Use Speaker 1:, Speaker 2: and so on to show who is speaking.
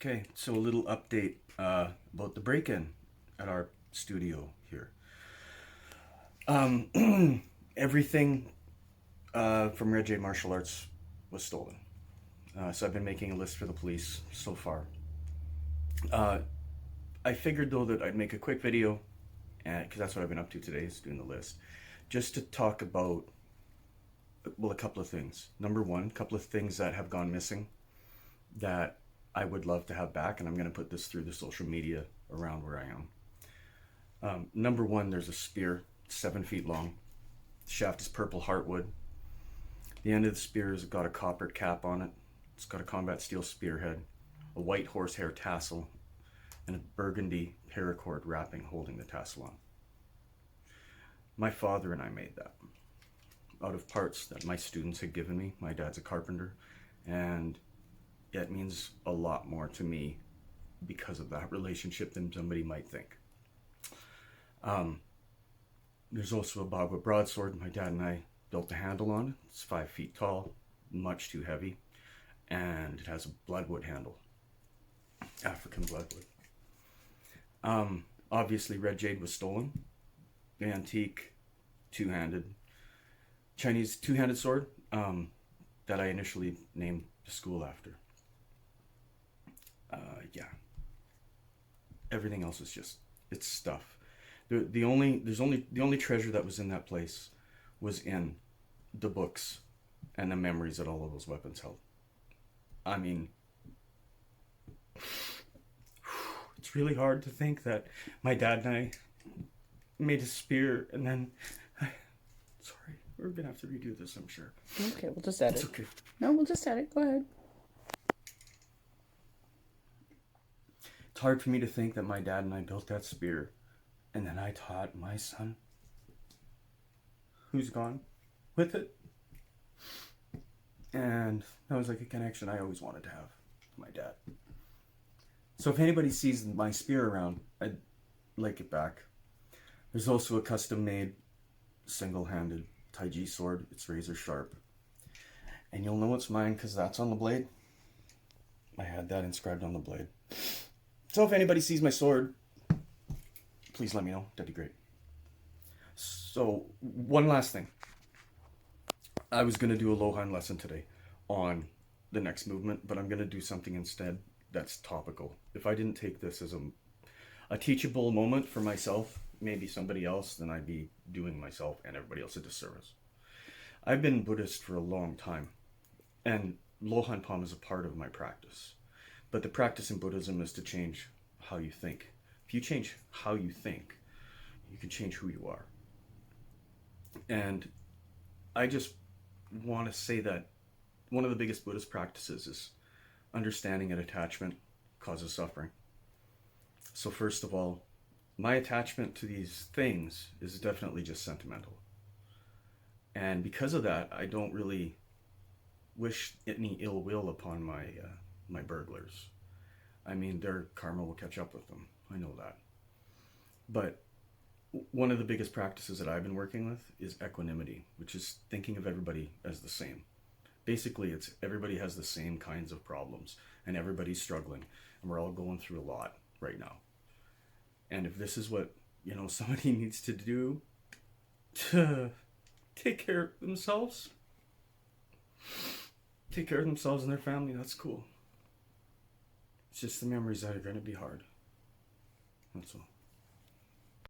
Speaker 1: Okay, so a little update about the break-in at our studio here. Everything from Red J Martial Arts was stolen. So I've been making a list for the police so far. Uh, I figured though that I'd make a quick video, because that's what I've been up to today, is doing the list, just to talk about, well, a couple of things. Number one, a couple of things that have gone missing that I would love to have back, and I'm going to put this through the social media around where I am. Number one, there's a spear, 7 feet long. The shaft is purple heartwood. The end of the spear has got a copper cap on it. It's got a combat steel spearhead, a white horsehair tassel, and a burgundy paracord wrapping holding the tassel on. My father and I made that out of parts that my students had given me. My dad's a carpenter, and it means a lot more to me because of that relationship than somebody might think. There's also a Bagua broadsword my dad and I built the handle on. It's 5 feet tall, much too heavy, and it has a bloodwood handle, African bloodwood. Obviously Red Jade was stolen. The antique two-handed Chinese two-handed sword that I initially named the school after. Yeah. Everything else is just, it's stuff. The only treasure that was in that place was in the books and the memories that all of those weapons held. I mean, it's really hard to think that my dad and I made a spear and then, sorry, we're gonna have to redo this, I'm sure.
Speaker 2: Okay, we'll just edit.
Speaker 1: It's okay.
Speaker 2: No, we'll just edit. Go ahead.
Speaker 1: It's hard for me to think that my dad and I built that spear, and then I taught my son, who's gone, with it. And that was like a connection I always wanted to have with my dad. So if anybody sees my spear around, I'd like it back. There's also a custom-made, single-handed Taiji sword. It's razor sharp. And you'll know it's mine because that's on the blade. I had that inscribed on the blade. So if anybody sees my sword, please let me know. That'd be great. So, one last thing. I was going to do a Lohan lesson today on the next movement, but I'm going to do something instead that's topical. If I didn't take this as a teachable moment for myself, maybe somebody else, then I'd be doing myself and everybody else a disservice. I've been Buddhist for a long time, and Lohan Pom is a part of my practice. But the practice in Buddhism is to change how you think. If you change how you think, you can change who you are. And I just want to say that one of the biggest Buddhist practices is understanding that attachment causes suffering. So first of all, my attachment to these things is definitely just sentimental. And because of that, I don't really wish any ill will upon my burglars. I mean, their karma will catch up with them. I know that. But one of the biggest practices that I've been working with is equanimity, which is thinking of everybody as the same. Basically, it's everybody has the same kinds of problems, and everybody's struggling, and we're all going through a lot right now. And if this is what, somebody needs to do to take care of themselves and their family, that's cool. It's just the memories that are going to be hard. That's all.